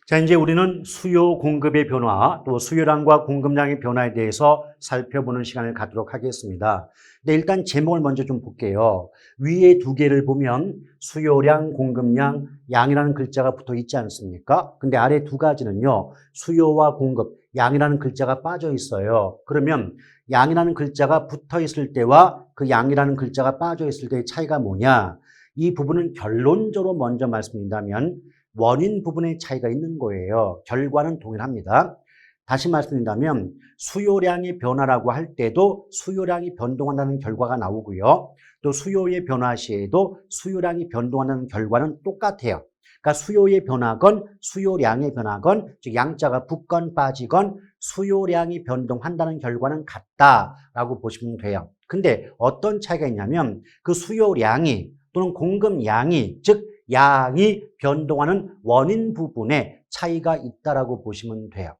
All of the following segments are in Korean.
자, 이제 우리는 수요 공급의 변화, 또 수요량과 공급량의 변화에 대해서 살펴보는 시간을 갖도록 하겠습니다. 근데 일단 제목을 먼저 좀 볼게요. 위에 두 개를 보면 수요량, 공급량, 양이라는 글자가 붙어 있지 않습니까? 근데 아래 두 가지는요, 수요와 공급, 양이라는 글자가 빠져 있어요. 그러면 양이라는 글자가 붙어 있을 때와 그 양이라는 글자가 빠져 있을 때의 차이가 뭐냐? 이 부분은 결론적으로 먼저 말씀드린다면 원인 부분의 차이가 있는 거예요. 결과는 동일합니다. 다시 말씀드린다면 수요량의 변화라고 할 때도 수요량이 변동한다는 결과가 나오고요. 또 수요의 변화 시에도 수요량이 변동한다는 결과는 똑같아요. 그러니까 수요의 변화건 수요량의 변화건 즉 양자가 붙건 빠지건 수요량이 변동한다는 결과는 같다라고 보시면 돼요. 근데 어떤 차이가 있냐면 그 수요량이 또는 공급량이 즉 양이 변동하는 원인 부분에 차이가 있다라고 보시면 돼요.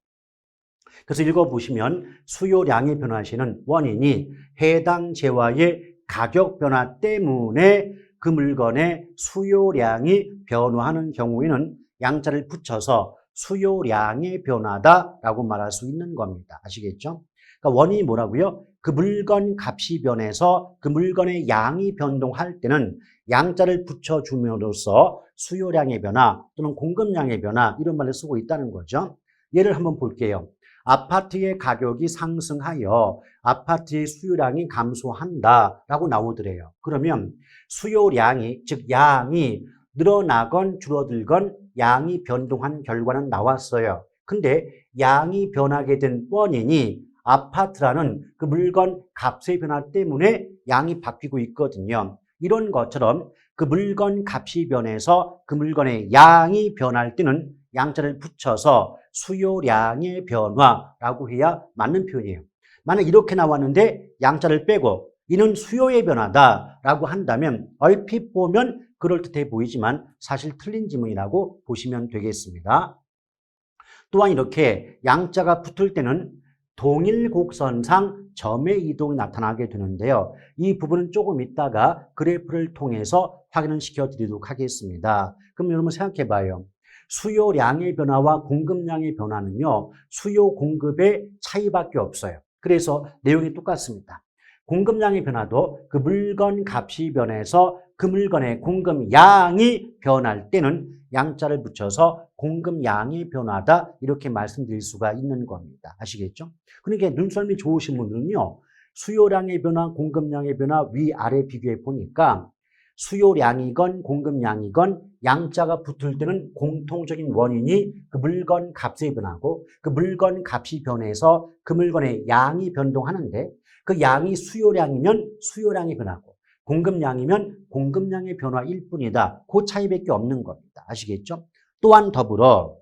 그래서 읽어보시면 수요량의 변화 시에는 원인이 해당 재화의 가격 변화 때문에 그 물건의 수요량이 변화하는 경우에는 양자를 붙여서 수요량의 변화다라고 말할 수 있는 겁니다. 아시겠죠? 그러니까 원인이 뭐라고요? 그 물건 값이 변해서 그 물건의 양이 변동할 때는 양자를 붙여줌으로써 수요량의 변화 또는 공급량의 변화 이런 말을 쓰고 있다는 거죠. 예를 한번 볼게요. 아파트의 가격이 상승하여 아파트의 수요량이 감소한다라고 나오더래요. 그러면 수요량이 즉 양이 늘어나건 줄어들건 양이 변동한 결과는 나왔어요. 근데 양이 변하게 된 원인이 아파트라는 그 물건 값의 변화 때문에 양이 바뀌고 있거든요. 이런 것처럼 그 물건 값이 변해서 그 물건의 양이 변할 때는 양자를 붙여서 수요량의 변화라고 해야 맞는 표현이에요. 만약 이렇게 나왔는데 양자를 빼고 이는 수요의 변화다라고 한다면 얼핏 보면 그럴듯해 보이지만 사실 틀린 지문이라고 보시면 되겠습니다. 또한 이렇게 양자가 붙을 때는 동일 곡선상 점의 이동이 나타나게 되는데요. 이 부분은 조금 이따가 그래프를 통해서 확인을 시켜드리도록 하겠습니다. 그럼 여러분 생각해 봐요. 수요량의 변화와 공급량의 변화는요. 수요 공급의 차이밖에 없어요. 그래서 내용이 똑같습니다. 공급량의 변화도 그 물건 값이 변해서 그 물건의 공급량이 변할 때는 양자를 붙여서 공급량의 변화다 이렇게 말씀드릴 수가 있는 겁니다. 아시겠죠? 그러니까 눈썰미 좋으신 분들은요. 수요량의 변화, 공급량의 변화 위아래 비교해 보니까 수요량이건 공급량이건 양자가 붙을 때는 공통적인 원인이 그 물건 값의 변화고 그 물건 값이 변해서 그 물건의 양이 변동하는데 그 양이 수요량이면 수요량이 변하고 공급량이면 공급량의 변화일 뿐이다. 그 차이밖에 없는 겁니다. 아시겠죠? 또한 더불어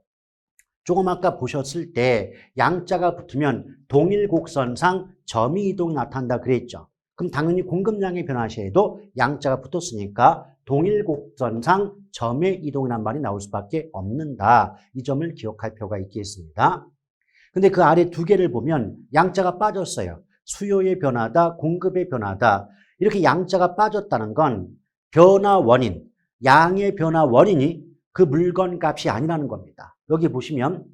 조금 아까 보셨을 때 양자가 붙으면 동일 곡선상 점의 이동이 나타난다 그랬죠. 그럼 당연히 공급량의 변화 시에도 양자가 붙었으니까 동일 곡선상 점의 이동이란 말이 나올 수밖에 없는다. 이 점을 기억할 필요가 있겠습니다. 근데 그 아래 두 개를 보면 양자가 빠졌어요. 수요의 변화다, 공급의 변화다. 이렇게 양자가 빠졌다는 건 변화 원인, 양의 변화 원인이 그 물건 값이 아니라는 겁니다. 여기 보시면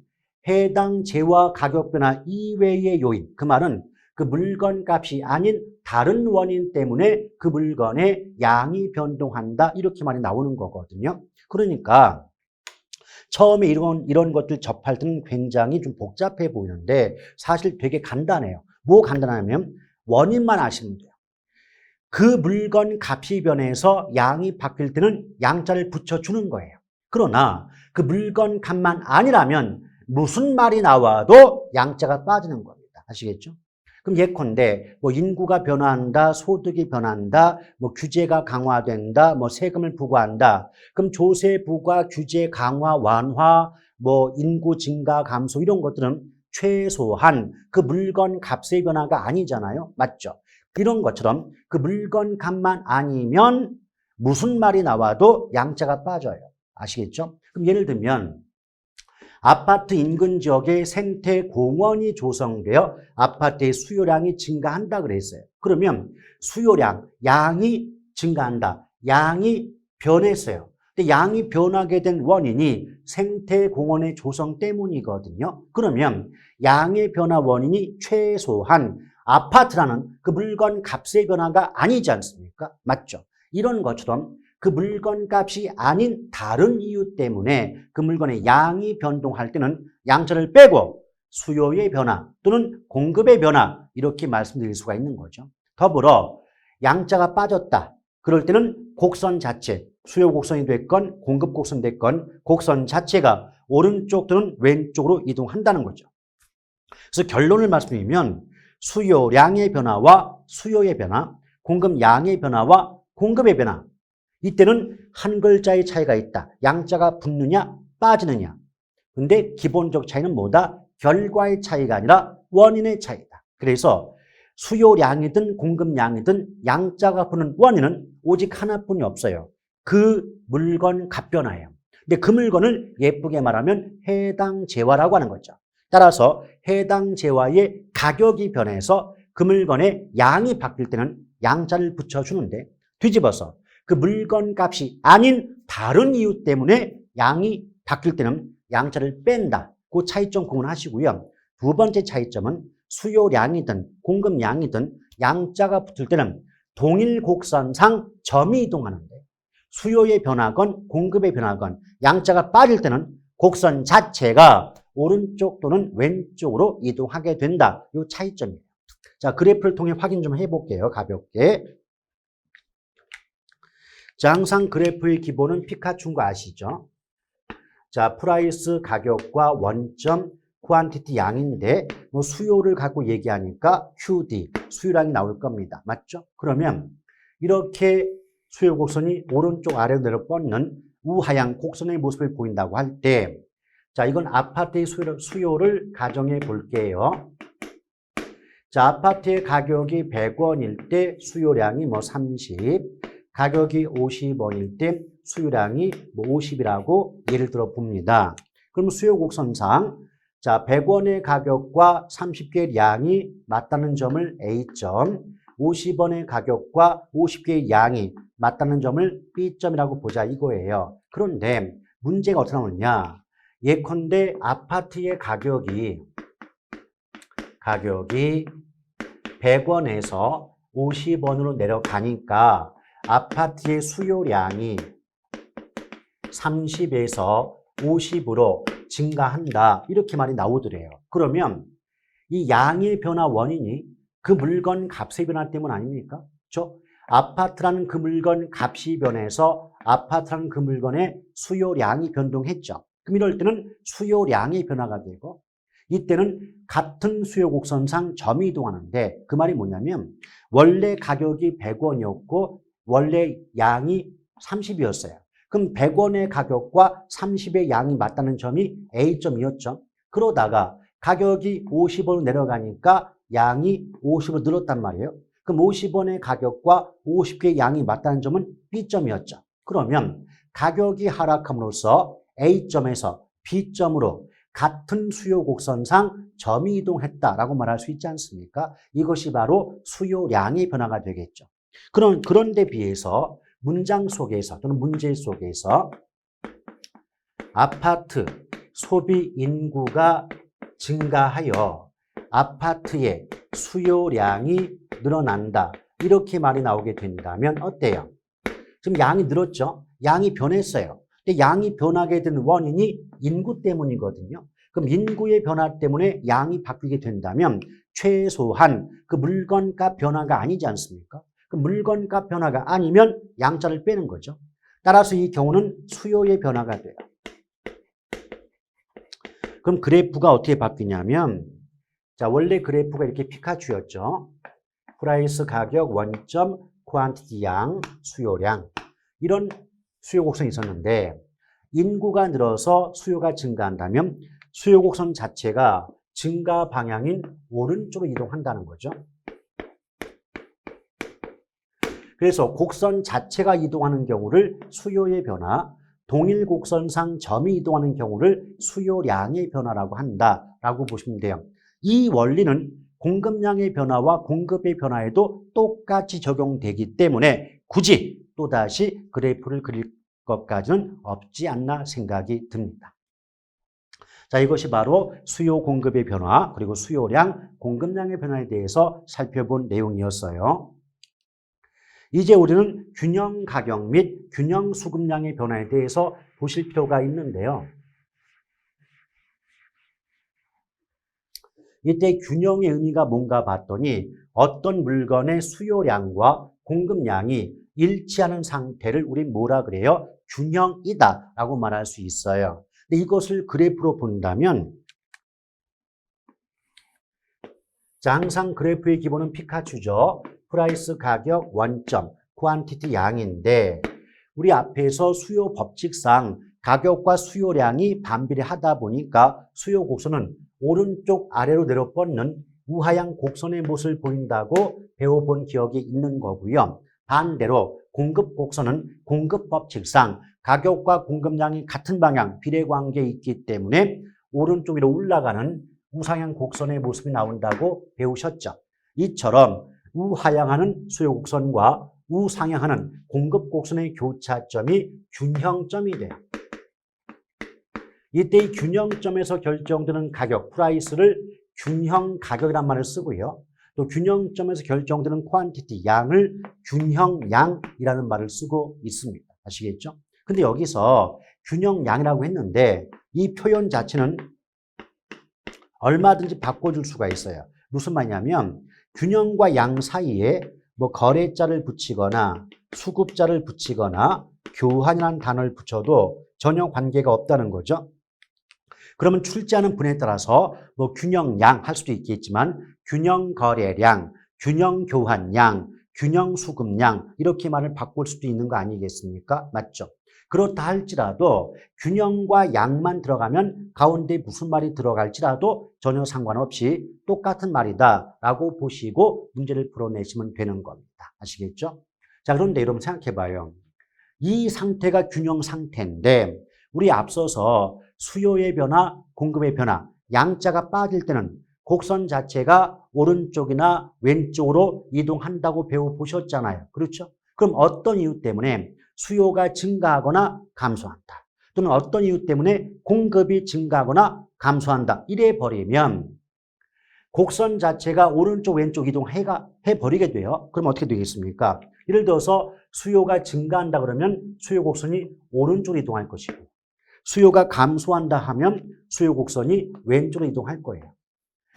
해당 재화 가격 변화 이외의 요인, 그 말은 그 물건 값이 아닌 다른 원인 때문에 그 물건의 양이 변동한다 이렇게 말이 나오는 거거든요. 그러니까 처음에 이런 것들 접할 때는 굉장히 좀 복잡해 보이는데 사실 되게 간단해요. 뭐 간단하냐면 원인만 아시면 돼요. 그 물건 값이 변해서 양이 바뀔 때는 양자를 붙여주는 거예요. 그러나 그 물건 값만 아니라면 무슨 말이 나와도 양자가 빠지는 겁니다. 아시겠죠? 그럼 예컨대 뭐 인구가 변화한다, 소득이 변한다, 뭐 규제가 강화된다, 뭐 세금을 부과한다. 그럼 조세 부과, 규제 강화, 완화, 뭐 인구 증가, 감소 이런 것들은 최소한 그 물건 값의 변화가 아니잖아요. 맞죠? 이런 것처럼 그 물건 값만 아니면 무슨 말이 나와도 양자가 빠져요. 아시겠죠? 그럼 예를 들면 아파트 인근 지역에 생태 공원이 조성되어 아파트의 수요량이 증가한다 그랬어요. 그러면 수요량, 양이 증가한다. 양이 변했어요. 근데 양이 변하게 된 원인이 생태 공원의 조성 때문이거든요. 그러면 양의 변화 원인이 최소한 아파트라는 그 물건 값의 변화가 아니지 않습니까? 맞죠? 이런 것처럼 그 물건 값이 아닌 다른 이유 때문에 그 물건의 양이 변동할 때는 양자를 빼고 수요의 변화 또는 공급의 변화 이렇게 말씀드릴 수가 있는 거죠. 더불어 양자가 빠졌다. 그럴 때는 곡선 자체, 수요 곡선이 됐건 공급 곡선이 됐건 곡선 자체가 오른쪽 또는 왼쪽으로 이동한다는 거죠. 그래서 결론을 말씀드리면 수요량의 변화와 수요의 변화, 공급량의 변화와 공급의 변화 이때는 한 글자의 차이가 있다. 양자가 붙느냐 빠지느냐. 근데 기본적 차이는 뭐다? 결과의 차이가 아니라 원인의 차이다. 그래서 수요량이든 공급량이든 양자가 붙는 원인은 오직 하나뿐이 없어요. 그 물건 값 변화예요. 근데 그 물건을 예쁘게 말하면 해당 재화라고 하는 거죠. 따라서 해당 재화의 가격이 변해서 그 물건의 양이 바뀔 때는 양자를 붙여주는데 뒤집어서 그 물건 값이 아닌 다른 이유 때문에 양이 바뀔 때는 양자를 뺀다. 그 차이점 구분하시고요. 두 번째 차이점은 수요량이든 공급량이든 양자가 붙을 때는 동일 곡선상 점이 이동하는데 수요의 변화건 공급의 변화건 양자가 빠질 때는 곡선 자체가 오른쪽 또는 왼쪽으로 이동하게 된다. 이 차이점이에요. 자, 그래프를 통해 확인 좀 해볼게요. 가볍게. 자, 항상 그래프의 기본은 피카츄인 거 아시죠? 자, 프라이스 가격과 원점 퀀티티 양인데 뭐 수요를 갖고 얘기하니까 QD 수요량이 나올 겁니다. 맞죠? 그러면 이렇게 수요 곡선이 오른쪽 아래로 내려 뻗는 우하향 곡선의 모습을 보인다고 할 때 자, 이건 아파트의 수요를 가정해 볼게요. 자, 아파트의 가격이 100원일 때 수요량이 뭐 30, 가격이 50원일 때 수요량이 뭐 50이라고 예를 들어 봅니다. 그럼 수요 곡선상 자, 100원의 가격과 30개의 양이 맞다는 점을 A점, 50원의 가격과 50개의 양이 맞다는 점을 B점이라고 보자 이거예요. 그런데 문제가 어떻게 나오느냐? 예컨대 아파트의 가격이 100원에서 50원으로 내려가니까 아파트의 수요량이 30에서 50으로 증가한다. 이렇게 말이 나오더래요. 그러면 이 양의 변화 원인이 그 물건 값의 변화 때문 아닙니까? 그렇죠? 아파트라는 그 물건 값이 변해서 아파트라는 그 물건의 수요량이 변동했죠. 그럼 이럴 때는 수요량의 변화가 되고 이때는 같은 수요 곡선상 점이 이동하는데 그 말이 뭐냐면 원래 가격이 100원이었고 원래 양이 30이었어요. 그럼 100원의 가격과 30의 양이 맞다는 점이 A점이었죠. 그러다가 가격이 50원으로 내려가니까 양이 50으로 늘었단 말이에요. 그럼 50원의 가격과 50개의 양이 맞다는 점은 B점이었죠. 그러면 가격이 하락함으로써 A점에서 B점으로 같은 수요 곡선상 점이 이동했다라고 말할 수 있지 않습니까? 이것이 바로 수요량의 변화가 되겠죠. 그런데 비해서 문장 속에서 또는 문제 속에서 아파트 소비 인구가 증가하여 아파트의 수요량이 늘어난다. 이렇게 말이 나오게 된다면 어때요? 지금 양이 늘었죠? 양이 변했어요. 근데 양이 변하게 된 원인이 인구 때문이거든요. 그럼 인구의 변화 때문에 양이 바뀌게 된다면 최소한 그 물건값 변화가 아니지 않습니까? 그 물건값 변화가 아니면 양자를 빼는 거죠. 따라서 이 경우는 수요의 변화가 돼요. 그럼 그래프가 어떻게 바뀌냐면 자, 원래 그래프가 이렇게 피카츄였죠. 프라이스 가격, 원점, 퀀티티 양, 수요량 이런 수요 곡선이 있었는데 인구가 늘어서 수요가 증가한다면 수요 곡선 자체가 증가 방향인 오른쪽으로 이동한다는 거죠. 그래서 곡선 자체가 이동하는 경우를 수요의 변화, 동일 곡선상 점이 이동하는 경우를 수요량의 변화라고 한다라고 보시면 돼요. 이 원리는 공급량의 변화와 공급의 변화에도 똑같이 적용되기 때문에 굳이 또다시 그래프를 그릴 것까지는 없지 않나 생각이 듭니다. 자, 이것이 바로 수요 공급의 변화 그리고 수요량 공급량의 변화에 대해서 살펴본 내용이었어요. 이제 우리는 균형 가격 및 균형 수급량의 변화에 대해서 보실 필요가 있는데요. 이때 균형의 의미가 뭔가 봤더니 어떤 물건의 수요량과 공급량이 일치하는 상태를 우리 뭐라 그래요? 균형이다 라고 말할 수 있어요. 근데 이것을 그래프로 본다면 자, 항상 그래프의 기본은 피카츄죠. 프라이스 가격 원점, 퀀티티 양인데 우리 앞에서 수요 법칙상 가격과 수요량이 반비례하다 보니까 수요 곡선은 오른쪽 아래로 내려 뻗는 우하향 곡선의 모습을 보인다고 배워본 기억이 있는 거고요. 반대로 공급 곡선은 공급 법칙상 가격과 공급량이 같은 방향 비례 관계에 있기 때문에 오른쪽 위로 올라가는 우상향 곡선의 모습이 나온다고 배우셨죠. 이처럼 우하향하는 수요 곡선과 우상향하는 공급 곡선의 교차점이 균형점이 돼요. 이때 이 균형점에서 결정되는 가격, 프라이스를 균형 가격이란 말을 쓰고요. 또 균형점에서 결정되는 퀀티티, 양을 균형양이라는 말을 쓰고 있습니다. 아시겠죠? 근데 여기서 균형양이라고 했는데 이 표현 자체는 얼마든지 바꿔줄 수가 있어요. 무슨 말이냐면 균형과 양 사이에 뭐 거래자를 붙이거나 수급자를 붙이거나 교환이라는 단어를 붙여도 전혀 관계가 없다는 거죠. 그러면 출제하는 분에 따라서 뭐 균형양 할 수도 있겠지만 균형 거래량, 균형 교환량, 균형 수급량 이렇게 말을 바꿀 수도 있는 거 아니겠습니까? 맞죠? 그렇다 할지라도 균형과 양만 들어가면 가운데 무슨 말이 들어갈지라도 전혀 상관없이 똑같은 말이다라고 보시고 문제를 풀어내시면 되는 겁니다. 아시겠죠? 자, 그런데 여러분 생각해 봐요. 이 상태가 균형 상태인데 우리 앞서서 수요의 변화, 공급의 변화, 양자가 빠질 때는 곡선 자체가 오른쪽이나 왼쪽으로 이동한다고 배워보셨잖아요. 그렇죠? 그럼 어떤 이유 때문에 수요가 증가하거나 감소한다. 또는 어떤 이유 때문에 공급이 증가하거나 감소한다. 이래 버리면 곡선 자체가 오른쪽 왼쪽 이동해버리게 돼요. 그럼 어떻게 되겠습니까? 예를 들어서 수요가 증가한다 그러면 수요 곡선이 오른쪽으로 이동할 것이고 수요가 감소한다 하면 수요 곡선이 왼쪽으로 이동할 거예요.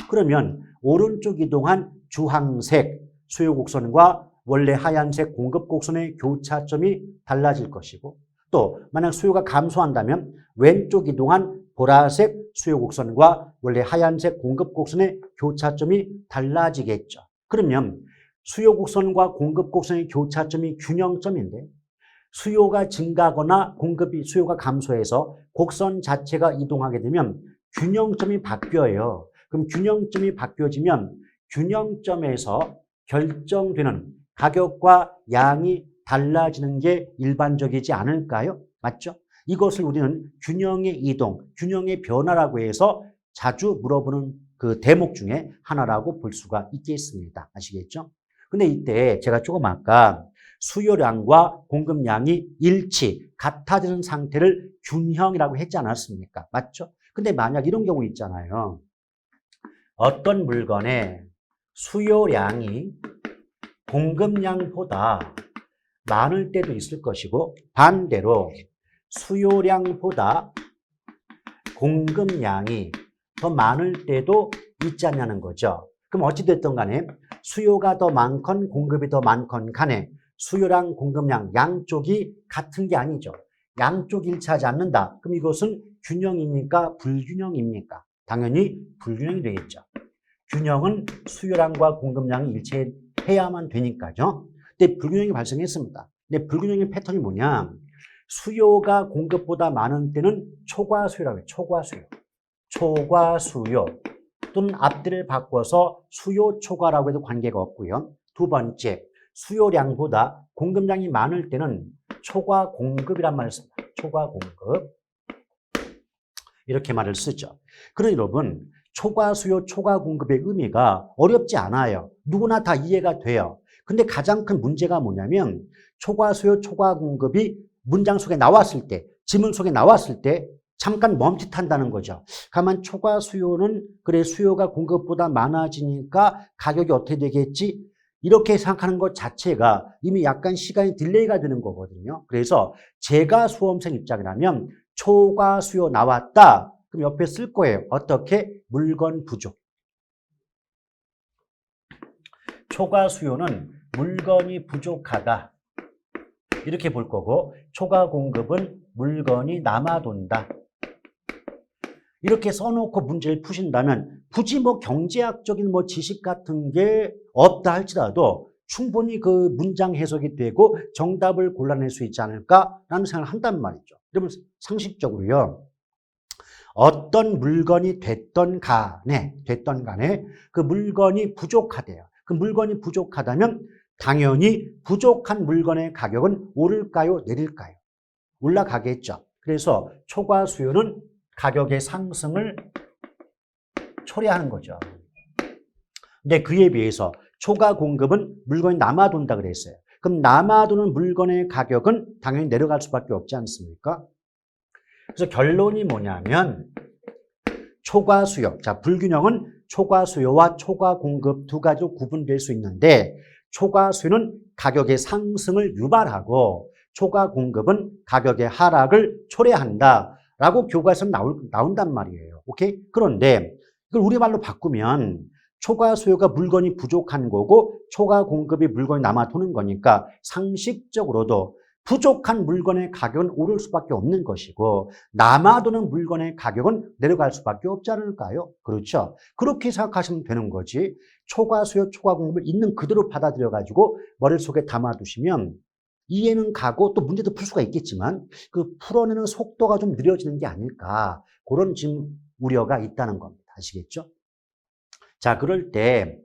그러면 오른쪽 이동한 주황색 수요 곡선과 원래 하얀색 공급 곡선의 교차점이 달라질 것이고 또 만약 수요가 감소한다면 왼쪽 이동한 보라색 수요 곡선과 원래 하얀색 공급 곡선의 교차점이 달라지겠죠. 그러면 수요 곡선과 공급 곡선의 교차점이 균형점인데 수요가 증가하거나 수요가 감소해서 곡선 자체가 이동하게 되면 균형점이 바뀌어요. 그럼 균형점이 바뀌어지면 균형점에서 결정되는 가격과 양이 달라지는 게 일반적이지 않을까요? 맞죠? 이것을 우리는 균형의 이동, 균형의 변화라고 해서 자주 물어보는 그 대목 중에 하나라고 볼 수가 있겠습니다. 아시겠죠? 근데 이때 제가 조금 아까 수요량과 공급량이 같아지는 상태를 균형이라고 했지 않았습니까? 맞죠? 근데 만약 이런 경우 있잖아요. 어떤 물건의 수요량이 공급량보다 많을 때도 있을 것이고 반대로 수요량보다 공급량이 더 많을 때도 있지 않냐는 거죠. 그럼 어찌됐든 간에 수요가 더 많건 공급이 더 많건 간에 수요량, 공급량 양쪽이 같은 게 아니죠. 양쪽 일치하지 않는다. 그럼 이것은 균형입니까? 불균형입니까? 당연히 불균형이 되겠죠. 균형은 수요량과 공급량이 일치해야만 되니까요. 근데 불균형이 발생했습니다. 근데 불균형의 패턴이 뭐냐? 수요가 공급보다 많은 때는 초과수요라고 해요. 초과수요. 초과수요. 또는 앞뒤를 바꿔서 수요 초과라고 해도 관계가 없고요. 두 번째, 수요량보다 공급량이 많을 때는 초과 공급이란 말을 씁니다. 초과 공급. 이렇게 말을 쓰죠. 그러니 여러분, 초과 수요, 초과 공급의 의미가 어렵지 않아요. 누구나 다 이해가 돼요. 근데 가장 큰 문제가 뭐냐면 초과 수요, 초과 공급이 문장 속에 나왔을 때, 지문 속에 나왔을 때 잠깐 멈칫한다는 거죠. 가만 초과 수요는 그래 수요가 공급보다 많아지니까 가격이 어떻게 되겠지? 이렇게 생각하는 것 자체가 이미 약간 시간이 딜레이가 되는 거거든요. 그래서 제가 수험생 입장이라면 초과 수요 나왔다. 그럼 옆에 쓸 거예요. 어떻게? 물건 부족. 초과 수요는 물건이 부족하다. 이렇게 볼 거고 초과 공급은 물건이 남아돈다. 이렇게 써놓고 문제를 푸신다면 굳이 뭐 경제학적인 뭐 지식 같은 게 없다 할지라도 충분히 그 문장 해석이 되고 정답을 골라낼 수 있지 않을까라는 생각을 한단 말이죠. 여러분 상식적으로요. 어떤 물건이 됐던 간에 그 물건이 부족하대요. 그 물건이 부족하다면 당연히 부족한 물건의 가격은 오를까요? 내릴까요? 올라가겠죠. 그래서 초과 수요는 가격의 상승을 초래하는 거죠. 근데 그에 비해서 초과 공급은 물건이 남아돈다 그랬어요. 그럼 남아도는 물건의 가격은 당연히 내려갈 수밖에 없지 않습니까? 그래서 결론이 뭐냐면 초과 수요. 자, 불균형은 초과 수요와 초과 공급 두 가지로 구분될 수 있는데 초과 수요는 가격의 상승을 유발하고 초과 공급은 가격의 하락을 초래한다. 라고 교과서에 나온단 말이에요. 오케이? 그런데 이걸 우리말로 바꾸면 초과 수요가 물건이 부족한 거고 초과 공급이 물건이 남아도는 거니까 상식적으로도 부족한 물건의 가격은 오를 수밖에 없는 것이고 남아도는 물건의 가격은 내려갈 수밖에 없지 않을까요? 그렇죠? 그렇게 생각하시면 되는 거지. 초과 수요, 초과 공급을 있는 그대로 받아들여가지고 머릿속에 담아두시면 이해는 가고 또 문제도 풀 수가 있겠지만 그 풀어내는 속도가 좀 느려지는 게 아닐까 그런 지금 우려가 있다는 겁니다. 아시겠죠? 자, 그럴 때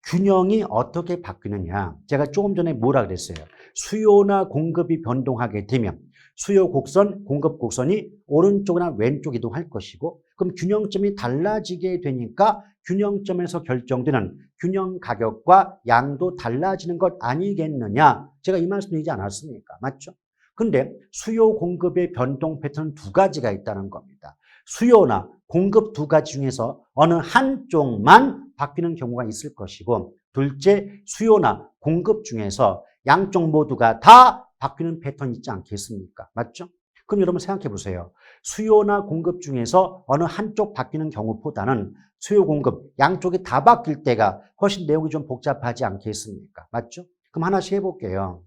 균형이 어떻게 바뀌느냐. 제가 조금 전에 뭐라 그랬어요? 수요나 공급이 변동하게 되면 수요 곡선, 공급 곡선이 오른쪽이나 왼쪽 이동할 것이고 그럼 균형점이 달라지게 되니까 균형점에서 결정되는 균형 가격과 양도 달라지는 것 아니겠느냐. 제가 이 말씀 드리지 않았습니까? 맞죠? 근데 수요 공급의 변동 패턴은 두 가지가 있다는 겁니다. 수요나 공급 두 가지 중에서 어느 한쪽만 바뀌는 경우가 있을 것이고 둘째 수요나 공급 중에서 양쪽 모두가 다 바뀌는 패턴이 있지 않겠습니까? 맞죠? 그럼 여러분 생각해 보세요. 수요나 공급 중에서 어느 한쪽 바뀌는 경우보다는 수요 공급 양쪽이 다 바뀔 때가 훨씬 내용이 좀 복잡하지 않겠습니까? 맞죠? 그럼 하나씩 해볼게요.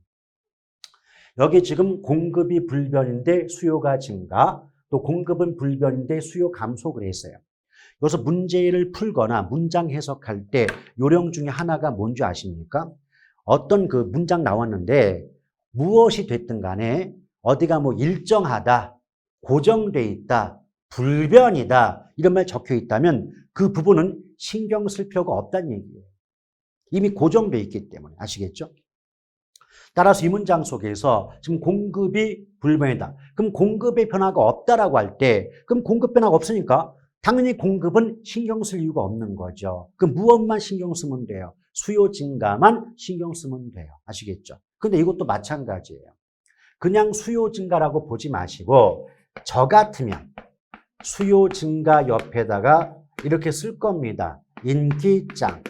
여기 지금 공급이 불변인데 수요가 증가 또 공급은 불변인데 수요 감소 그랬어요. 여기서 문제를 풀거나 문장 해석할 때 요령 중에 하나가 뭔지 아십니까? 어떤 그 문장 나왔는데 무엇이 됐든 간에 어디가 뭐 일정하다, 고정돼 있다, 불변이다 이런 말 적혀 있다면 그 부분은 신경 쓸 필요가 없다는 얘기예요. 이미 고정돼 있기 때문에 아시겠죠? 따라서 이 문장 속에서 지금 공급이 불변이다. 그럼 공급의 변화가 없다라고 할 때 그럼 공급 변화가 없으니까 당연히 공급은 신경 쓸 이유가 없는 거죠. 그럼 무엇만 신경 쓰면 돼요? 수요 증가만 신경 쓰면 돼요. 아시겠죠? 근데 이것도 마찬가지예요. 그냥 수요 증가라고 보지 마시고 저 같으면 수요 증가 옆에다가 이렇게 쓸 겁니다. 인기짱.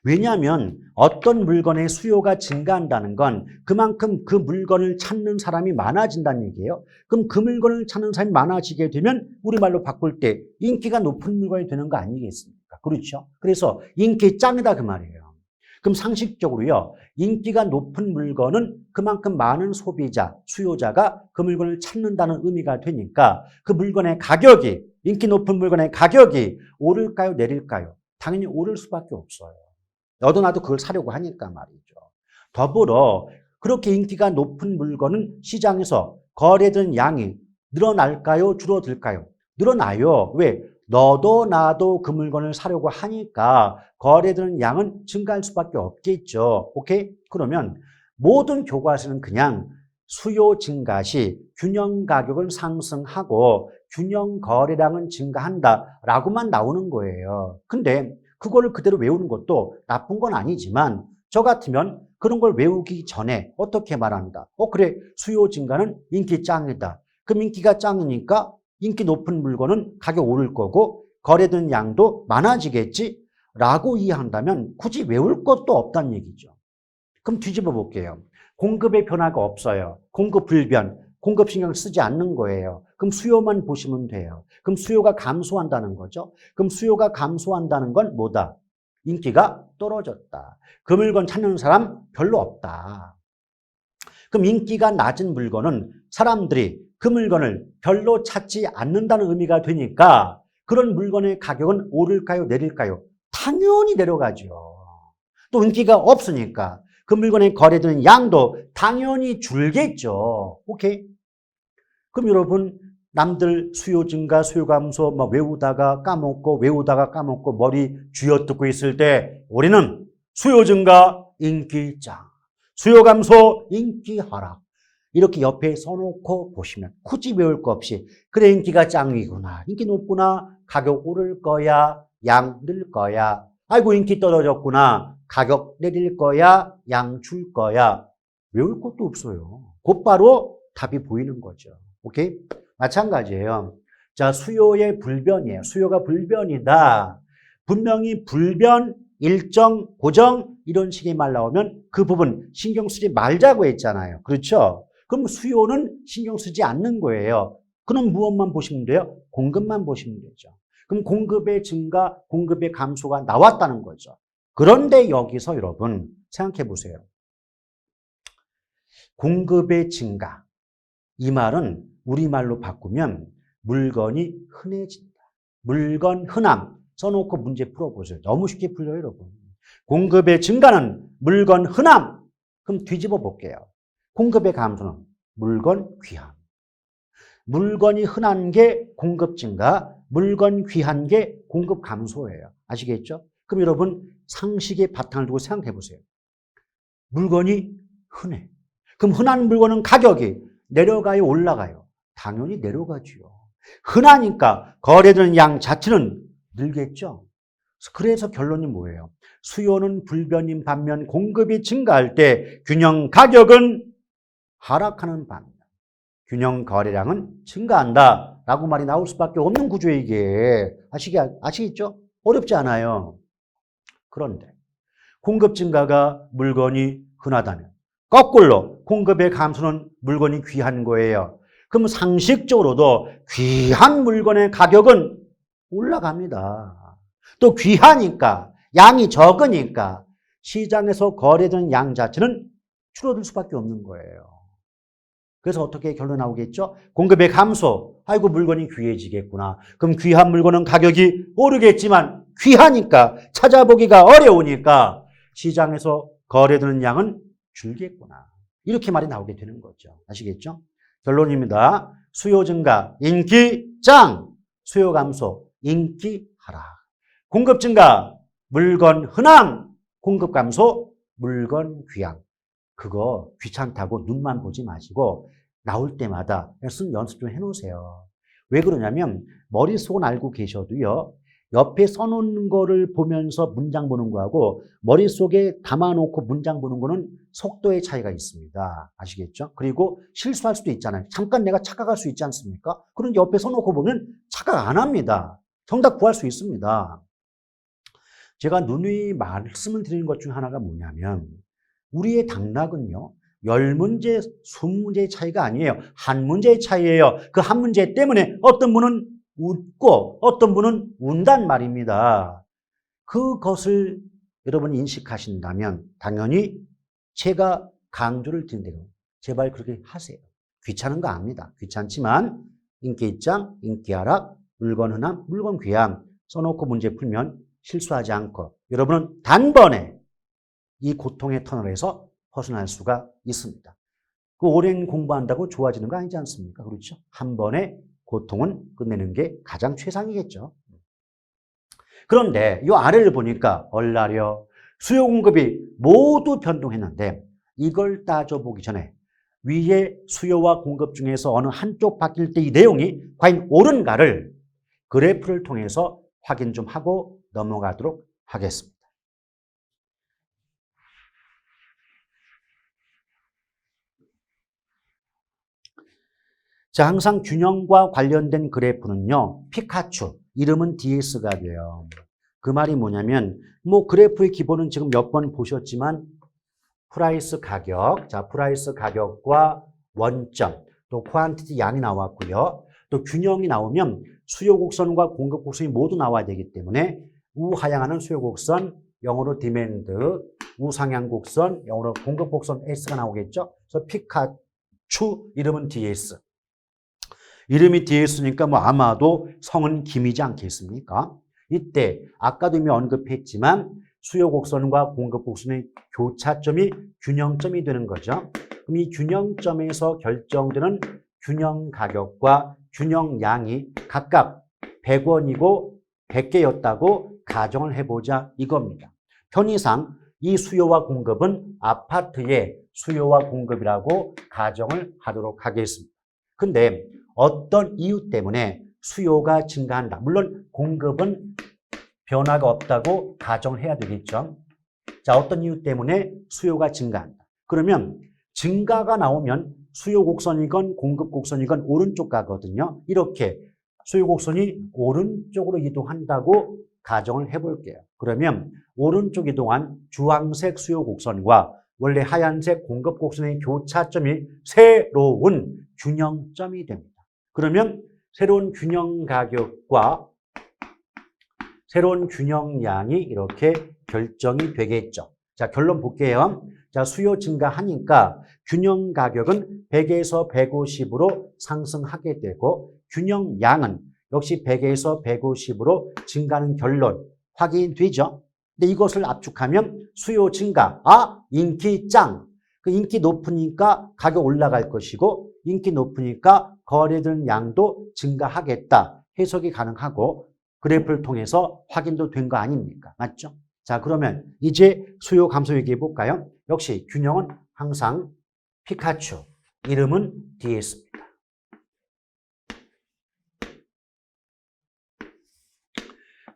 왜냐하면 어떤 물건의 수요가 증가한다는 건 그만큼 그 물건을 찾는 사람이 많아진다는 얘기예요. 그럼 그 물건을 찾는 사람이 많아지게 되면 우리말로 바꿀 때 인기가 높은 물건이 되는 거 아니겠습니까? 그렇죠? 그래서 인기 짱이다 그 말이에요. 그럼 상식적으로요. 인기가 높은 물건은 그만큼 많은 소비자, 수요자가 그 물건을 찾는다는 의미가 되니까 그 물건의 가격이, 인기 높은 물건의 가격이 오를까요? 내릴까요? 당연히 오를 수밖에 없어요. 너도 나도 그걸 사려고 하니까 말이죠. 더불어 그렇게 인기가 높은 물건은 시장에서 거래되는 양이 늘어날까요? 줄어들까요? 늘어나요. 왜? 너도 나도 그 물건을 사려고 하니까 거래되는 양은 증가할 수밖에 없겠죠. 오케이? 그러면 모든 교과서는 그냥 수요 증가 시 균형 가격은 상승하고 균형 거래량은 증가한다라고만 나오는 거예요. 근데 그거를 그대로 외우는 것도 나쁜 건 아니지만 저 같으면 그런 걸 외우기 전에 어떻게 말한다? 그래, 수요 증가는 인기 짱이다. 그럼 인기가 짱이니까 인기 높은 물건은 가격 오를 거고 거래되는 양도 많아지겠지? 라고 이해한다면 굳이 외울 것도 없다는 얘기죠. 그럼 뒤집어 볼게요. 공급의 변화가 없어요. 공급 불변, 공급 신경 쓰지 않는 거예요. 그럼 수요만 보시면 돼요. 그럼 수요가 감소한다는 거죠. 그럼 수요가 감소한다는 건 뭐다? 인기가 떨어졌다. 그 물건 찾는 사람 별로 없다. 그럼 인기가 낮은 물건은 사람들이 그 물건을 별로 찾지 않는다는 의미가 되니까 그런 물건의 가격은 오를까요? 내릴까요? 당연히 내려가죠. 또 인기가 없으니까 그 물건에 거래되는 양도 당연히 줄겠죠. 오케이? 그럼 여러분, 남들 수요 증가, 수요 감소 막 외우다가 까먹고 외우다가 까먹고 머리 쥐어뜯고 있을 때 우리는 수요 증가, 인기 짱, 수요 감소, 인기 하락. 이렇게 옆에 써놓고 보시면 굳이 외울 거 없이 그래 인기가 짱이구나, 인기 높구나, 가격 오를 거야, 양 늘 거야. 아이고 인기 떨어졌구나, 가격 내릴 거야, 양 줄 거야. 외울 것도 없어요. 곧바로 답이 보이는 거죠. 오케이? 마찬가지예요. 자, 수요의 불변이에요. 수요가 불변이다. 분명히 불변, 일정, 고정 이런 식의 말 나오면 그 부분 신경 쓰지 말자고 했잖아요. 그렇죠? 그럼 수요는 신경 쓰지 않는 거예요. 그럼 무엇만 보시면 돼요? 공급만 보시면 되죠. 그럼 공급의 증가, 공급의 감소가 나왔다는 거죠. 그런데 여기서 여러분 생각해 보세요. 공급의 증가. 이 말은 우리말로 바꾸면 물건이 흔해진다. 물건 흔함 써놓고 문제 풀어보세요. 너무 쉽게 풀려요, 여러분. 공급의 증가는 물건 흔함. 그럼 뒤집어 볼게요. 공급의 감소는 물건 귀함. 물건이 흔한 게 공급 증가, 물건 귀한 게 공급 감소예요. 아시겠죠? 그럼 여러분 상식의 바탕을 두고 생각해 보세요. 물건이 흔해. 그럼 흔한 물건은 가격이 내려가요, 올라가요? 당연히 내려가지요. 흔하니까 거래되는 양 자체는 늘겠죠. 그래서 결론이 뭐예요? 수요는 불변인 반면 공급이 증가할 때 균형 가격은 하락하는 반면 균형 거래량은 증가한다 라고 말이 나올 수밖에 없는 구조예요, 이게. 아시겠죠? 어렵지 않아요. 그런데 공급 증가가 물건이 흔하다면 거꾸로 공급의 감소는 물건이 귀한 거예요. 그럼 상식적으로도 귀한 물건의 가격은 올라갑니다. 또 귀하니까 양이 적으니까 시장에서 거래되는 양 자체는 줄어들 수밖에 없는 거예요. 그래서 어떻게 결론 나오겠죠? 공급의 감소. 아이고 물건이 귀해지겠구나. 그럼 귀한 물건은 가격이 오르겠지만 귀하니까 찾아보기가 어려우니까 시장에서 거래되는 양은 줄겠구나. 이렇게 말이 나오게 되는 거죠. 아시겠죠? 결론입니다. 수요 증가, 인기 짱. 수요 감소, 인기 하락. 공급 증가, 물건 흔함. 공급 감소, 물건 귀향. 그거 귀찮다고 눈만 보지 마시고 나올 때마다 쓴 연습 좀 해놓으세요. 왜 그러냐면 머릿속은 알고 계셔도요. 옆에 써놓는 거를 보면서 문장 보는 거하고 머릿속에 담아놓고 문장 보는 거는 속도의 차이가 있습니다. 아시겠죠? 그리고 실수할 수도 있잖아요. 잠깐 내가 착각할 수 있지 않습니까? 그런데 옆에 써놓고 보면 착각 안 합니다. 정답 구할 수 있습니다. 제가 누누이 말씀을 드리는 것 중 하나가 뭐냐면 우리의 당락은요. 10문제, 20문제의 차이가 아니에요. 한 문제의 차이예요. 그 한 문제 때문에 어떤 분은 웃고 어떤 분은 운단 말입니다. 그것을 여러분이 인식하신다면 당연히 제가 강조를 드린 대로 제발 그렇게 하세요. 귀찮은 거 압니다. 귀찮지만 인기 입장, 인기 하락, 물건 흔함, 물건 귀함 써놓고 문제 풀면 실수하지 않고 여러분은 단번에 이 고통의 터널에서 벗어날 수가 있습니다. 그 오랜 공부한다고 좋아지는 거 아니지 않습니까? 그렇죠? 한 번에 고통은 끝내는 게 가장 최상이겠죠. 그런데 이 아래를 보니까 얼라려 수요 공급이 모두 변동했는데 이걸 따져보기 전에 위에 수요와 공급 중에서 어느 한쪽 바뀔 때 이 내용이 과연 옳은가를 그래프를 통해서 확인 좀 하고 넘어가도록 하겠습니다. 자, 항상 균형과 관련된 그래프는요, 피카츄, 이름은 DS가 돼요. 그 말이 뭐냐면, 뭐 그래프의 기본은 지금 몇 번 보셨지만, 프라이스 가격, 자, 프라이스 가격과 원점, 또 퀀티티 양이 나왔고요. 또 균형이 나오면 수요 곡선과 공급 곡선이 모두 나와야 되기 때문에 우하향하는 수요 곡선, 영어로 디맨드, 우상향 곡선, 영어로 공급 곡선 S가 나오겠죠. 그래서 피카츄, 이름은 DS. 이름이 DS니까 뭐 아마도 성은 김이지 않겠습니까? 이때 아까도 이미 언급했지만 수요 곡선과 공급 곡선의 교차점이 균형점이 되는 거죠. 그럼 이 균형점에서 결정되는 균형 가격과 균형 양이 각각 100원이고 100개였다고 가정을 해보자 이겁니다. 편의상 이 수요와 공급은 아파트의 수요와 공급이라고 가정을 하도록 하겠습니다. 근데 어떤 이유 때문에 수요가 증가한다. 물론 공급은 변화가 없다고 가정을 해야 되겠죠. 자, 어떤 이유 때문에 수요가 증가한다. 그러면 증가가 나오면 수요 곡선이건 공급 곡선이건 오른쪽 가거든요. 이렇게 수요 곡선이 오른쪽으로 이동한다고 가정을 해볼게요. 그러면 오른쪽 이동한 주황색 수요 곡선과 원래 하얀색 공급 곡선의 교차점이 새로운 균형점이 됩니다. 그러면 새로운 균형 가격과 새로운 균형량이 이렇게 결정이 되겠죠. 자, 결론 볼게요. 자, 수요 증가하니까 균형 가격은 100에서 150으로 상승하게 되고 균형량은 역시 100에서 150으로 증가하는 결론 확인되죠. 근데 이것을 압축하면 수요 증가, 인기 짱. 그 인기 높으니까 가격 올라갈 것이고 인기 높으니까 거래되는 양도 증가하겠다. 해석이 가능하고 그래프를 통해서 확인도 된 거 아닙니까? 맞죠? 자, 그러면 이제 수요 감소 얘기해 볼까요? 역시 균형은 항상 피카츄, 이름은 DS입니다.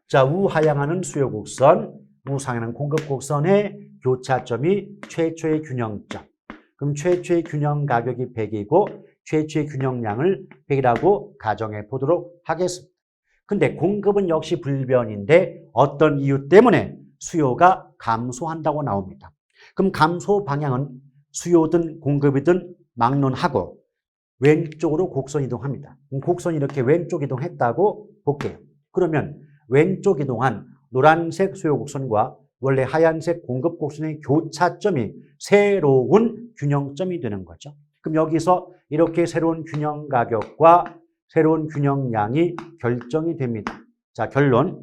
자, 우하향하는 수요 곡선, 우상향하는 공급 곡선의 교차점이 최초의 균형점. 그럼 최초의 균형 가격이 100이고 최초의 균형량을 100이라고 가정해 보도록 하겠습니다. 근데 공급은 역시 불변인데 어떤 이유 때문에 수요가 감소한다고 나옵니다. 그럼 감소 방향은 수요든 공급이든 막론하고 왼쪽으로 곡선 이동합니다. 곡선이 이렇게 왼쪽 이동했다고 볼게요. 그러면 왼쪽 이동한 노란색 수요 곡선과 원래 하얀색 공급 곡선의 교차점이 새로운 균형점이 되는 거죠. 그럼 여기서 이렇게 새로운 균형 가격과 새로운 균형량이 결정이 됩니다. 자, 결론.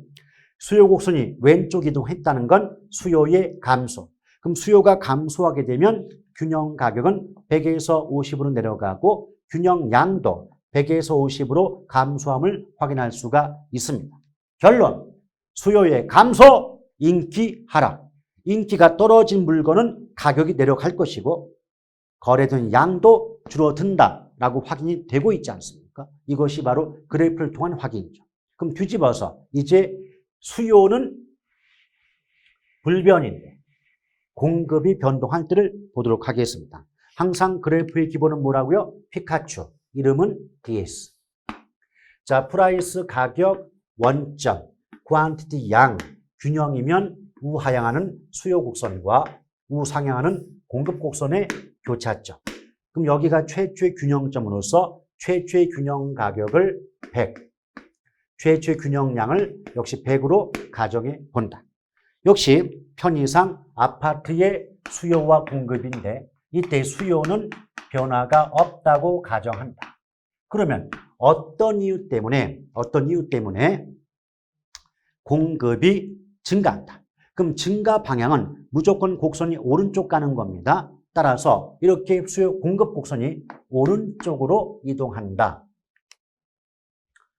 수요 곡선이 왼쪽 이동했다는 건 수요의 감소. 그럼 수요가 감소하게 되면 균형 가격은 100에서 50으로 내려가고 균형량도 100에서 50으로 감소함을 확인할 수가 있습니다. 결론. 수요의 감소, 인기 하락. 인기가 떨어진 물건은 가격이 내려갈 것이고 거래된 양도 줄어든다라고 확인이 되고 있지 않습니까? 이것이 바로 그래프를 통한 확인이죠. 그럼 뒤집어서 이제 수요는 불변인데 공급이 변동할 때를 보도록 하겠습니다. 항상 그래프의 기본은 뭐라고요? 피카츄, 이름은 DS. 자, 프라이스 가격 원점, 퀀티티 양, 균형이면 우하향하는 수요 곡선과 우상향하는 공급 곡선의 교차점. 그럼 여기가 최초의 균형점으로서 최초의 균형 가격을 100, 최초의 균형량을 역시 100으로 가정해 본다. 역시 편의상 아파트의 수요와 공급인데 이때 수요는 변화가 없다고 가정한다. 그러면 어떤 이유 때문에 공급이 증가한다. 그럼 증가 방향은 무조건 곡선이 오른쪽 가는 겁니다. 따라서 이렇게 수요 공급 곡선이 오른쪽으로 이동한다.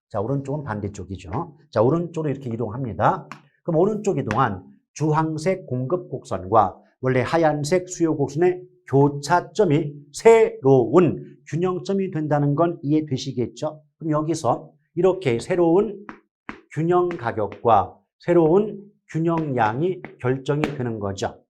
자, 오른쪽은 반대쪽이죠. 자, 오른쪽으로 이렇게 이동합니다. 그럼 오른쪽 이동한 주황색 공급 곡선과 원래 하얀색 수요 곡선의 교차점이 새로운 균형점이 된다는 건 이해되시겠죠? 그럼 여기서 이렇게 새로운 균형 가격과 새로운 균형량이 결정이 되는 거죠.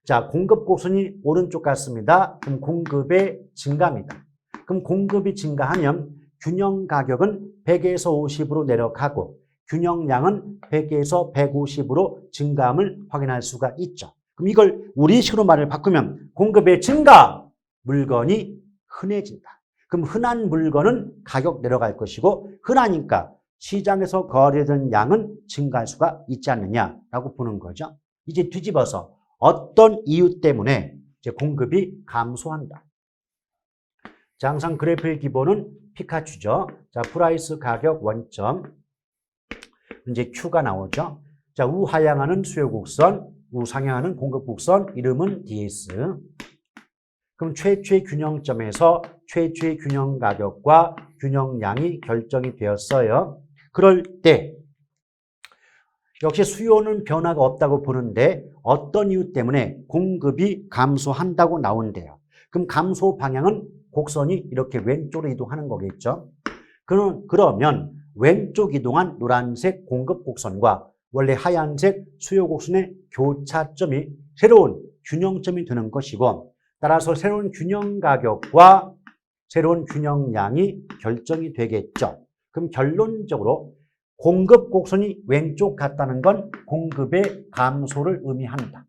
자, 공급 곡선이 오른쪽 같습니다. 그럼 공급의 증가입니다. 그럼 공급이 증가하면 균형 가격은 100에서 50으로 내려가고 균형량은 100에서 150으로 증가함을 확인할 수가 있죠. 그럼 이걸 우리식으로 말을 바꾸면 공급의 증가, 물건이 흔해진다. 그럼 흔한 물건은 가격 내려갈 것이고 흔하니까 시장에서 거래되는 양은 증가할 수가 있지 않느냐라고 보는 거죠. 이제 뒤집어서 어떤 이유 때문에 이제 공급이 감소한다. 자, 항상 그래프의 기본은 피카츄죠. 자, 프라이스 가격 원점. 이제 Q가 나오죠. 자, 우하향하는 수요 곡선, 우상향하는 공급 곡선, 이름은 DS. 그럼 최초의 균형점에서 최초의 균형 가격과 균형량이 결정이 되었어요. 그럴 때 역시 수요는 변화가 없다고 보는데 어떤 이유 때문에 공급이 감소한다고 나온대요. 그럼 감소 방향은 곡선이 이렇게 왼쪽으로 이동하는 거겠죠. 그러면 왼쪽 이동한 노란색 공급 곡선과 원래 하얀색 수요 곡선의 교차점이 새로운 균형점이 되는 것이고 따라서 새로운 균형 가격과 새로운 균형량이 결정이 되겠죠. 그럼 결론적으로 공급 곡선이 왼쪽 같다는 건 공급의 감소를 의미한다.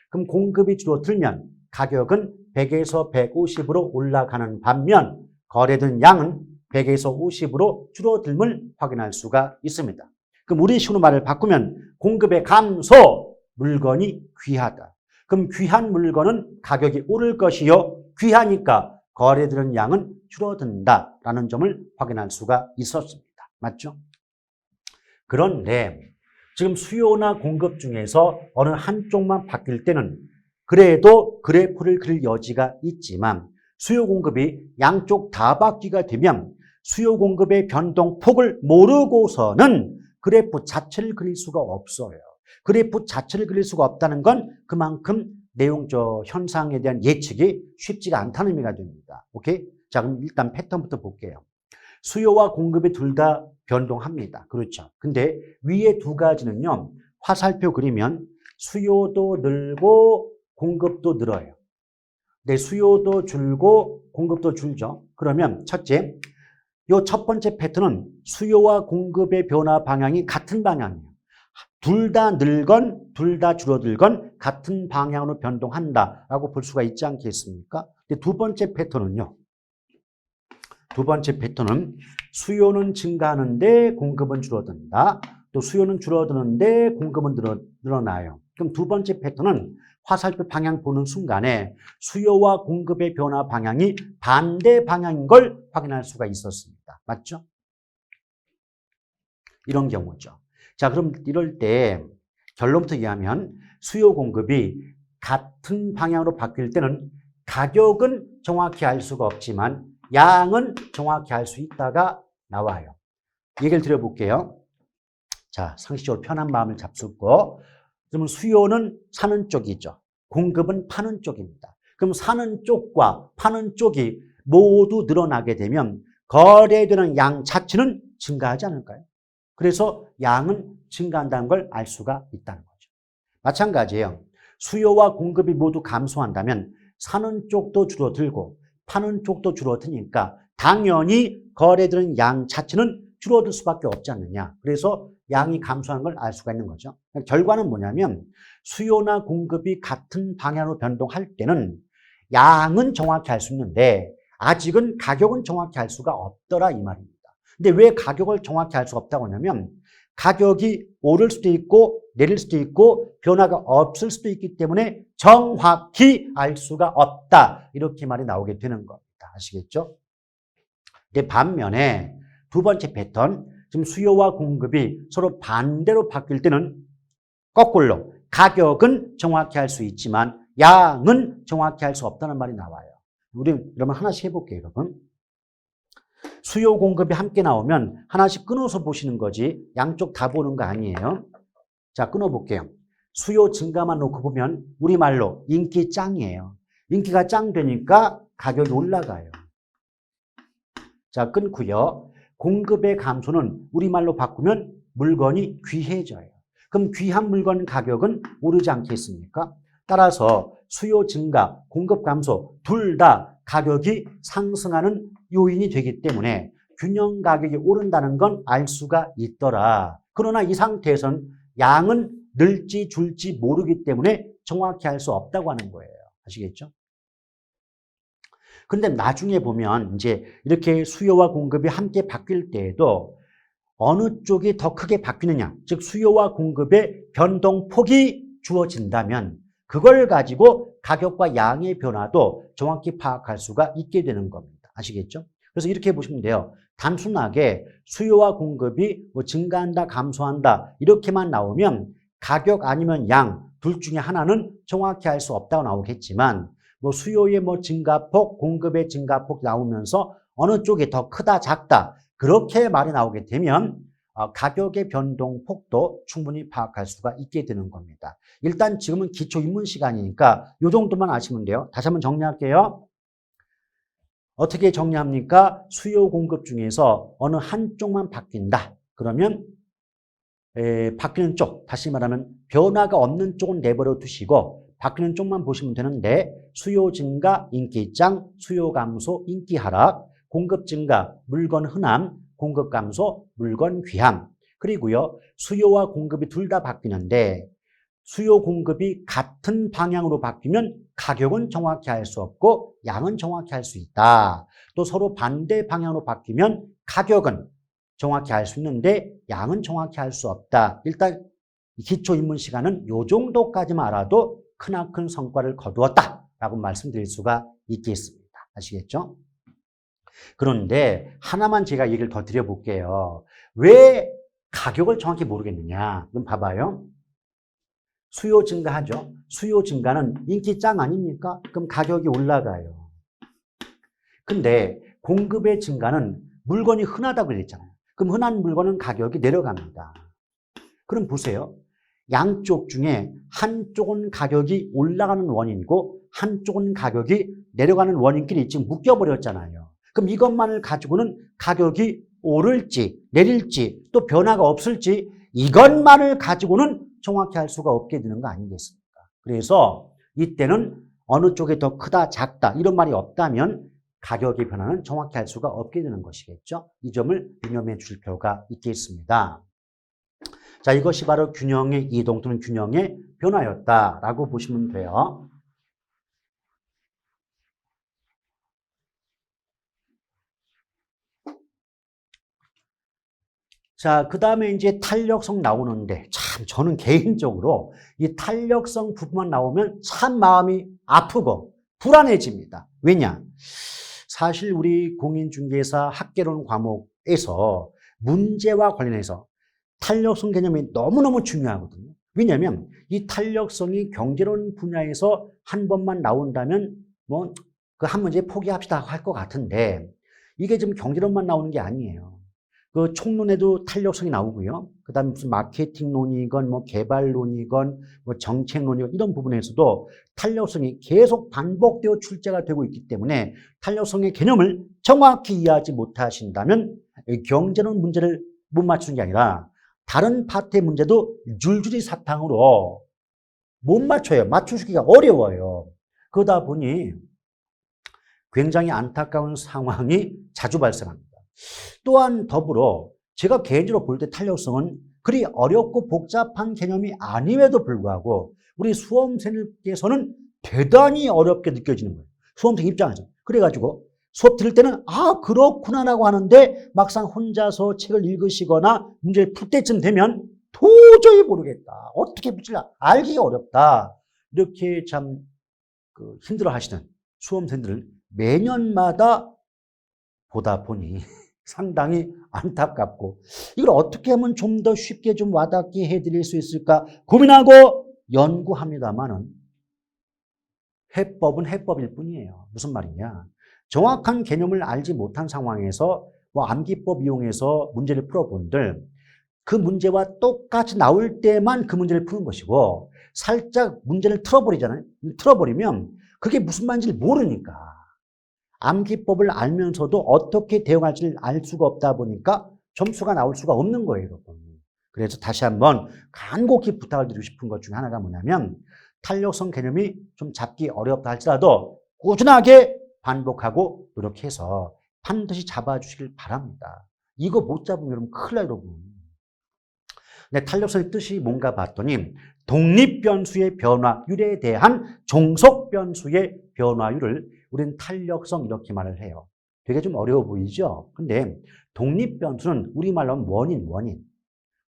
그럼 공급이 줄어들면 가격은 100에서 150으로 올라가는 반면 거래된 양은 100에서 50으로 줄어듦을 확인할 수가 있습니다. 그럼 우리 식으로 말을 바꾸면 공급의 감소, 물건이 귀하다. 그럼 귀한 물건은 가격이 오를 것이요. 귀하니까 거래되는 양은 줄어든다라는 점을 확인할 수가 있었습니다. 맞죠? 그런데 지금 수요나 공급 중에서 어느 한쪽만 바뀔 때는 그래도 그래프를 그릴 여지가 있지만 수요 공급이 양쪽 다 바뀌게 되면 수요 공급의 변동폭을 모르고서는 그래프 자체를 그릴 수가 없어요. 그래프 자체를 그릴 수가 없다는 건 그만큼 내용적 현상에 대한 예측이 쉽지가 않다는 의미가 됩니다. 오케이? 자, 그럼 일단 패턴부터 볼게요. 수요와 공급이 둘 다 변동합니다. 그렇죠. 근데 위에 두 가지는요, 화살표 그리면 수요도 늘고 공급도 늘어요. 근데 수요도 줄고 공급도 줄죠. 그러면 첫째, 요 첫 번째 패턴은 수요와 공급의 변화 방향이 같은 방향이에요. 둘 다 늘건 둘 다 줄어들건 같은 방향으로 변동한다라고 볼 수가 있지 않겠습니까? 근데 두 번째 패턴은요. 두 번째 패턴은 수요는 증가하는데 공급은 줄어든다. 또 수요는 줄어드는데 공급은 늘어나요. 그럼 두 번째 패턴은 화살표 방향 보는 순간에 수요와 공급의 변화 방향이 반대 방향인 걸 확인할 수가 있었습니다. 맞죠? 이런 경우죠. 자, 그럼 이럴 때 결론부터 얘기하면 수요 공급이 같은 방향으로 바뀔 때는 가격은 정확히 알 수가 없지만 양은 정확히 알 수 있다가 나와요. 얘기를 드려볼게요. 자, 상식적으로 편한 마음을 잡수고, 그러면 수요는 사는 쪽이죠. 공급은 파는 쪽입니다. 그럼 사는 쪽과 파는 쪽이 모두 늘어나게 되면 거래되는 양 자체는 증가하지 않을까요? 그래서 양은 증가한다는 걸 알 수가 있다는 거죠. 마찬가지예요. 수요와 공급이 모두 감소한다면 사는 쪽도 줄어들고 파는 쪽도 줄어드니까 당연히 거래되는 양 자체는 줄어들 수밖에 없지 않느냐. 그래서 양이 감소하는 걸 알 수가 있는 거죠. 결과는 뭐냐면 수요나 공급이 같은 방향으로 변동할 때는 양은 정확히 알 수 있는데 아직은 가격은 정확히 알 수가 없더라 이 말입니다. 근데 왜 가격을 정확히 알 수가 없다고 하냐면 가격이 오를 수도 있고 내릴 수도 있고 변화가 없을 수도 있기 때문에 정확히 알 수가 없다. 이렇게 말이 나오게 되는 겁니다. 아시겠죠? 근데 반면에 두 번째 패턴, 지금 수요와 공급이 서로 반대로 바뀔 때는 거꾸로 가격은 정확히 알 수 있지만 양은 정확히 알 수 없다는 말이 나와요. 우리 그러면 하나씩 해볼게요, 여러분. 수요 공급이 함께 나오면 하나씩 끊어서 보시는 거지 양쪽 다 보는 거 아니에요. 자, 끊어볼게요. 수요 증가만 놓고 보면 우리말로 인기 짱이에요. 인기가 짱 되니까 가격이 올라가요. 자, 끊고요. 공급의 감소는 우리말로 바꾸면 물건이 귀해져요. 그럼 귀한 물건 가격은 오르지 않겠습니까? 따라서 수요 증가, 공급 감소 둘 다 가격이 상승하는 요인이 되기 때문에 균형 가격이 오른다는 건 알 수가 있더라. 그러나 이 상태에서는 양은 늘지 줄지 모르기 때문에 정확히 알 수 없다고 하는 거예요. 아시겠죠? 근데 나중에 보면 이제 이렇게 수요와 공급이 함께 바뀔 때에도 어느 쪽이 더 크게 바뀌느냐, 즉 수요와 공급의 변동폭이 주어진다면 그걸 가지고 가격과 양의 변화도 정확히 파악할 수가 있게 되는 겁니다. 아시겠죠? 그래서 이렇게 보시면 돼요. 단순하게 수요와 공급이 뭐 증가한다, 감소한다 이렇게만 나오면 가격 아니면 양 둘 중에 하나는 정확히 알 수 없다고 나오겠지만 뭐 수요의 뭐 증가폭, 공급의 증가폭 나오면서 어느 쪽이 더 크다, 작다 그렇게 말이 나오게 되면 가격의 변동폭도 충분히 파악할 수가 있게 되는 겁니다. 일단 지금은 기초 입문 시간이니까 이 정도만 아시면 돼요. 다시 한번 정리할게요. 어떻게 정리합니까? 수요 공급 중에서 어느 한쪽만 바뀐다. 그러면 바뀌는 쪽, 다시 말하면 변화가 없는 쪽은 내버려 두시고 바뀌는 쪽만 보시면 되는데 수요 증가, 인기 짱, 수요 감소, 인기 하락, 공급 증가, 물건 흔함, 공급 감소, 물건 귀함. 그리고요, 수요와 공급이 둘 다 바뀌는데 수요 공급이 같은 방향으로 바뀌면 가격은 정확히 알 수 없고 양은 정확히 알 수 있다. 또 서로 반대 방향으로 바뀌면 가격은 정확히 알 수 있는데 양은 정확히 알 수 없다. 일단 기초 입문 시간은 이 정도까지만 알아도 크나큰 성과를 거두었다라고 말씀드릴 수가 있겠습니다. 아시겠죠? 그런데 하나만 제가 얘기를 더 드려볼게요. 왜 가격을 정확히 모르겠느냐? 그럼 봐봐요. 수요 증가하죠. 수요 증가는 인기 짱 아닙니까? 그럼 가격이 올라가요. 근데 공급의 증가는 물건이 흔하다고 그랬잖아요. 그럼 흔한 물건은 가격이 내려갑니다. 그럼 보세요. 양쪽 중에 한쪽은 가격이 올라가는 원인이고 한쪽은 가격이 내려가는 원인끼리 지금 묶여버렸잖아요. 그럼 이것만을 가지고는 가격이 오를지 내릴지 또 변화가 없을지 이것만을 가지고는 정확히 할 수가 없게 되는 거 아니겠습니까? 그래서 이때는 어느 쪽이 더 크다 작다 이런 말이 없다면 가격의 변화는 정확히 할 수가 없게 되는 것이겠죠. 이 점을 유념해 주실 필요가 있겠습니다. 자, 이것이 바로 균형의 이동 또는 균형의 변화였다라고 보시면 돼요. 자, 그 다음에 이제 탄력성 나오는데 참 저는 개인적으로 이 탄력성 부분만 나오면 참 마음이 아프고 불안해집니다. 왜냐? 사실 우리 공인중개사 학개론 과목에서 문제와 관련해서 탄력성 개념이 너무너무 중요하거든요. 왜냐하면 이 탄력성이 경제론 분야에서 한 번만 나온다면 뭐 그 한 문제 포기합시다 할 것 같은데 이게 지금 경제론만 나오는 게 아니에요. 그 총론에도 탄력성이 나오고요. 그 다음에 무슨 마케팅론이건 뭐 개발론이건 뭐 정책론이건 이런 부분에서도 탄력성이 계속 반복되어 출제가 되고 있기 때문에 탄력성의 개념을 정확히 이해하지 못하신다면 경제론 문제를 못 맞추는 게 아니라 다른 파트의 문제도 줄줄이 사탕으로 못 맞춰요. 맞추기가 어려워요. 그러다 보니 굉장히 안타까운 상황이 자주 발생합니다. 또한 더불어 제가 개인적으로 볼 때 탄력성은 그리 어렵고 복잡한 개념이 아님에도 불구하고 우리 수험생들께서는 대단히 어렵게 느껴지는 거예요. 수험생 입장에서. 그래가지고 수업 들을 때는 아 그렇구나라고 하는데 막상 혼자서 책을 읽으시거나 문제를 풀 때쯤 되면 도저히 모르겠다. 어떻게 풀지를 알기가 어렵다. 이렇게 참 힘들어 하시는 수험생들을 매년마다 보다 보니 상당히 안타깝고 이걸 어떻게 하면 좀 더 쉽게 좀 와닿게 해드릴 수 있을까 고민하고 연구합니다만은 해법은 해법일 뿐이에요. 무슨 말이냐? 정확한 개념을 알지 못한 상황에서 뭐 암기법 이용해서 문제를 풀어본들 그 문제와 똑같이 나올 때만 그 문제를 푸는 것이고 살짝 문제를 틀어버리잖아요. 틀어버리면 그게 무슨 말인지를 모르니까 암기법을 알면서도 어떻게 대응할지를 알 수가 없다 보니까 점수가 나올 수가 없는 거예요, 여러분. 그래서 다시 한번 간곡히 부탁을 드리고 싶은 것 중에 하나가 뭐냐면 탄력성 개념이 좀 잡기 어렵다 할지라도 꾸준하게 반복하고 노력해서 반드시 잡아주시길 바랍니다. 이거 못 잡으면 여러분 큰일 나요, 여러분. 네, 탄력성의 뜻이 뭔가 봤더니 독립변수의 변화율에 대한 종속변수의 변화율을 우리는 탄력성 이렇게 말을 해요. 되게 좀 어려워 보이죠? 근데 독립변수는 우리말로 하면 원인.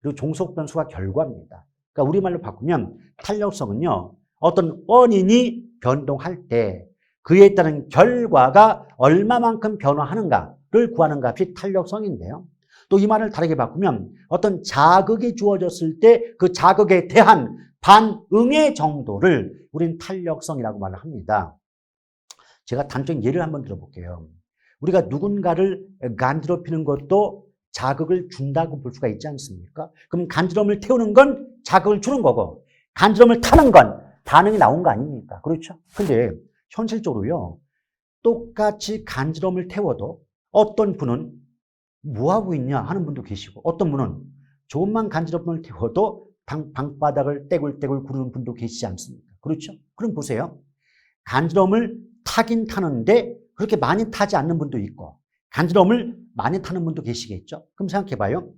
그리고 종속변수가 결과입니다. 그러니까 우리말로 바꾸면 탄력성은요, 어떤 원인이 변동할 때 그에 따른 결과가 얼마만큼 변화하는가를 구하는 값이 탄력성인데요. 또 이 말을 다르게 바꾸면 어떤 자극이 주어졌을 때 그 자극에 대한 반응의 정도를 우리는 탄력성이라고 말을 합니다. 제가 단적인 예를 한번 들어볼게요. 우리가 누군가를 간지럽히는 것도 자극을 준다고 볼 수가 있지 않습니까? 그럼 간지럼을 태우는 건 자극을 주는 거고 간지럼을 타는 건 반응이 나온 거 아닙니까? 그렇죠? 근데 현실적으로요, 똑같이 간지럼을 태워도 어떤 분은 뭐 하고 있냐 하는 분도 계시고 어떤 분은 조금만 간지럼을 태워도 방바닥을 떼굴떼굴 구르는 분도 계시지 않습니까? 그렇죠? 그럼 보세요. 간지럼을 타긴 타는데 그렇게 많이 타지 않는 분도 있고 간지럼을 많이 타는 분도 계시겠죠? 그럼 생각해봐요.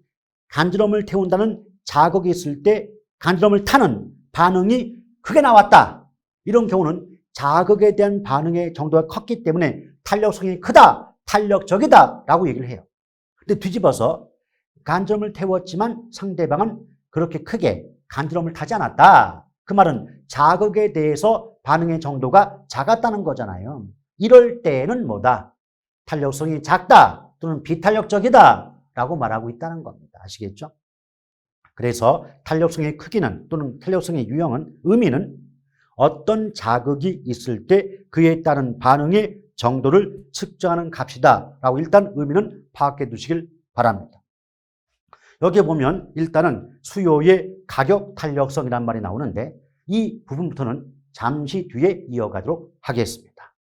간지럼을 태운다는 자극이 있을 때 간지럼을 타는 반응이 크게 나왔다. 이런 경우는 자극에 대한 반응의 정도가 컸기 때문에 탄력성이 크다, 탄력적이다 라고 얘기를 해요. 근데 뒤집어서 간지럼을 태웠지만 상대방은 그렇게 크게 간지럼을 타지 않았다. 그 말은 자극에 대해서 반응의 정도가 작았다는 거잖아요. 이럴 때는 뭐다? 탄력성이 작다 또는 비탄력적이다 라고 말하고 있다는 겁니다. 아시겠죠? 그래서 탄력성의 크기는 또는 탄력성의 유형은 의미는 어떤 자극이 있을 때 그에 따른 반응의 정도를 측정하는 값이다 라고 일단 의미는 파악해 두시길 바랍니다. 여기에 보면 일단은 수요의 가격 탄력성이란 말이 나오는데 이 부분부터는 잠시 뒤에 이어가도록 하겠습니다.